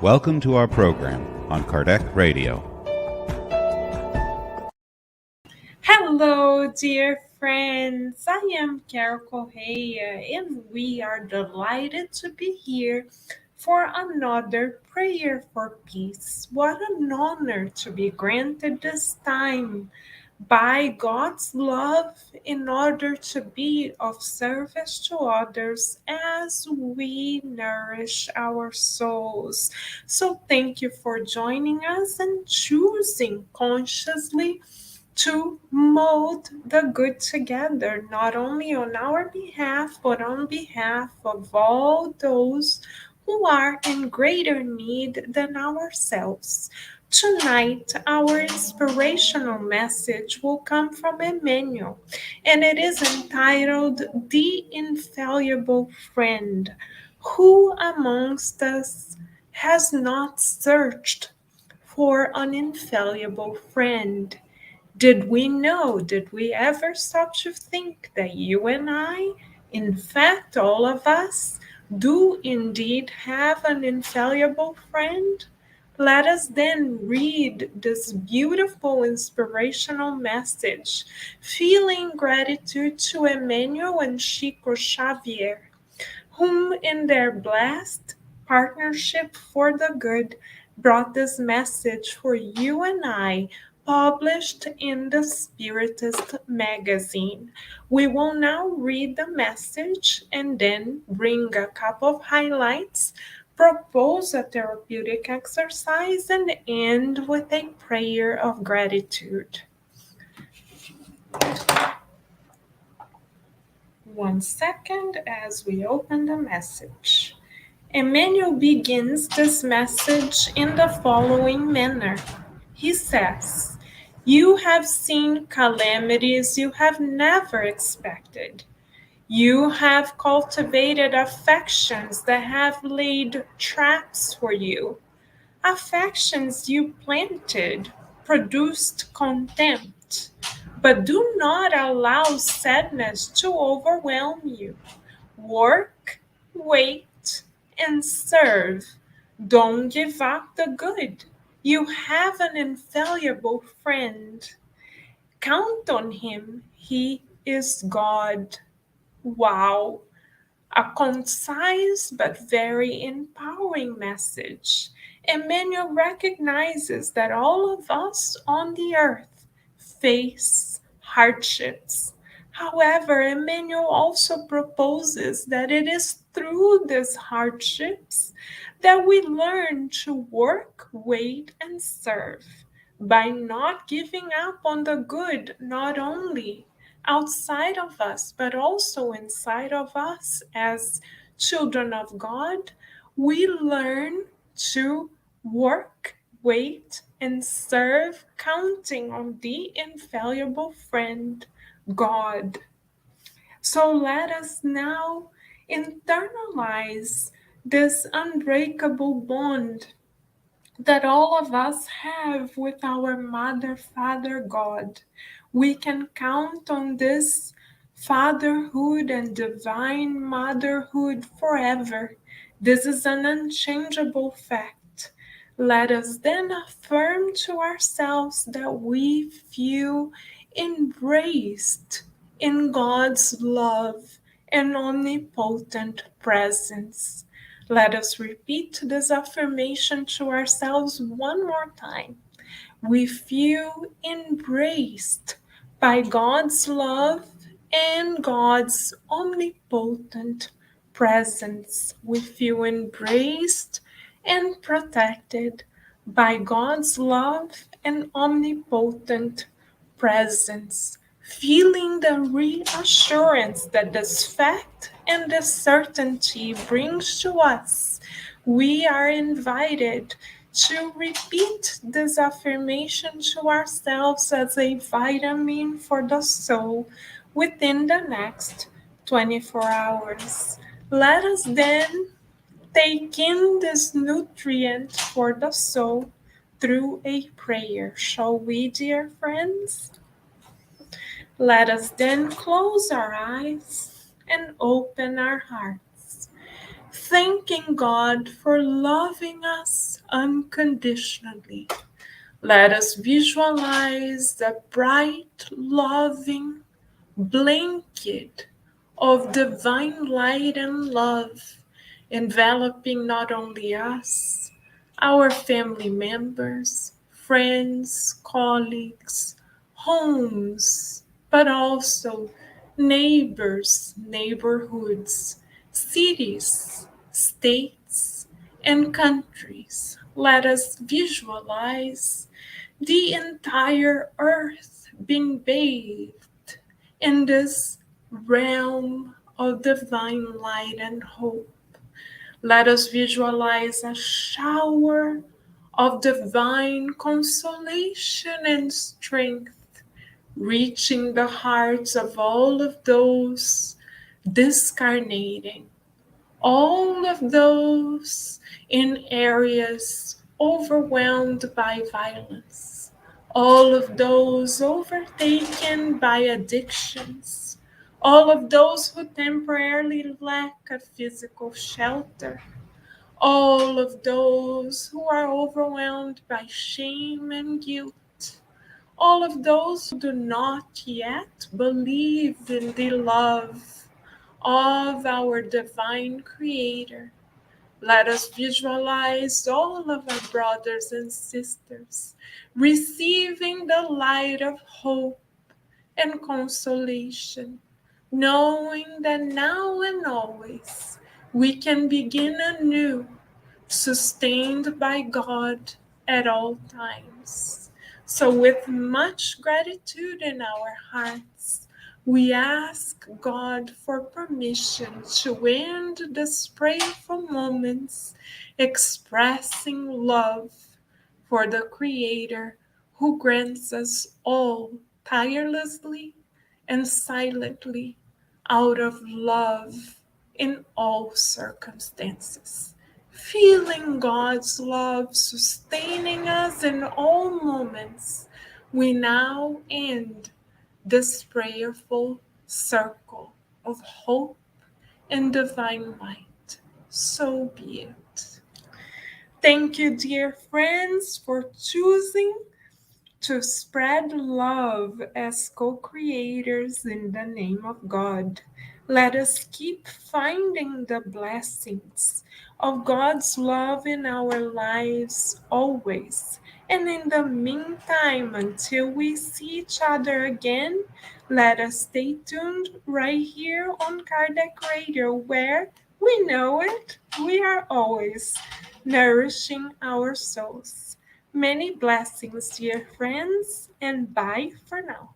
Welcome to our program on Kardec Radio. Hello, dear friends. I am Correa, and we are delighted to be here for another prayer for peace. What an honor to be granted this time by God's love in order to be of service to others as we nourish our souls. So, thank you for joining us and choosing consciously to mold the good together, not only on our behalf, but on behalf of all those who are in greater need than ourselves. Tonight, our inspirational message will come from Emmanuel, and it is entitled The Infallible Friend. Who amongst us has not searched for an infallible friend? Did we ever stop to think that you and I, in fact, all of us, do indeed have an infallible friend? Let us then read this beautiful inspirational message, feeling gratitude to Emmanuel and Chico Xavier, whom in their blessed partnership for the good brought this message for you and I, published in the Spiritist Magazine. We will now read the message and then bring a couple of highlights, propose a therapeutic exercise, and end with a prayer of gratitude. 1 second as we open the message. Emmanuel begins this message in the following manner. He says, "You have seen calamities you have never expected. You have cultivated affections that have laid traps for you. Affections you planted produced contempt. But do not allow sadness to overwhelm you. Work, wait, and serve. Don't give up the good. You have an infallible friend. Count on him. He is God." Wow. A concise but very empowering message. Emmanuel recognizes that all of us on the earth face hardships. However, Emmanuel also proposes that it is through these hardships that we learn to work, wait, and serve by not giving up on the good, not only outside of us, but also inside of us as children of God. We learn to work, wait, and serve, counting on the infallible friend, God. So let us now internalize this unbreakable bond that all of us have with our Mother, Father, God. We can count on this fatherhood and divine motherhood forever. This is an unchangeable fact. Let us then affirm to ourselves that we feel embraced in God's love and omnipotent presence. Let us repeat this affirmation to ourselves one more time. We feel embraced by God's love and God's omnipotent presence. We feel embraced and protected by God's love and omnipotent presence, feeling the reassurance that this fact and this certainty brings to us. We are invited to repeat this affirmation to ourselves as a vitamin for the soul within the next 24 hours. Let us then take in this nutrient for the soul through a prayer. Shall we, dear friends? Let us then close our eyes and open our hearts, thanking God for loving us unconditionally. Let us visualize the bright, loving blanket of divine light and love enveloping not only us, our family members, friends, colleagues, homes, but also neighbors, neighborhoods, cities, states, and countries. Let us visualize the entire earth being bathed in this realm of divine light and hope. Let us visualize a shower of divine consolation and strength reaching the hearts of all of those discarnating, all of those in areas overwhelmed by violence, all of those overtaken by addictions, all of those who temporarily lack a physical shelter, all of those who are overwhelmed by shame and guilt, all of those who do not yet believe in the love of our divine Creator. Let us visualize all of our brothers and sisters receiving the light of hope and consolation, knowing that now and always we can begin anew, sustained by God at all times. So, with much gratitude in our hearts, we ask God for permission to end these prayerful moments expressing love for the Creator who grants us all tirelessly and silently out of love in all circumstances. Feeling God's love sustaining us in all moments, we now end this prayerful circle of hope and divine light. So be it. Thank you, dear friends, for choosing to spread love as co creators in the name of God. Let us keep finding the blessings of God's love in our lives always. And in the meantime, until we see each other again, let us stay tuned right here on Kardec Radio, where we know it, we are always nourishing our souls. Many blessings, dear friends, and bye for now.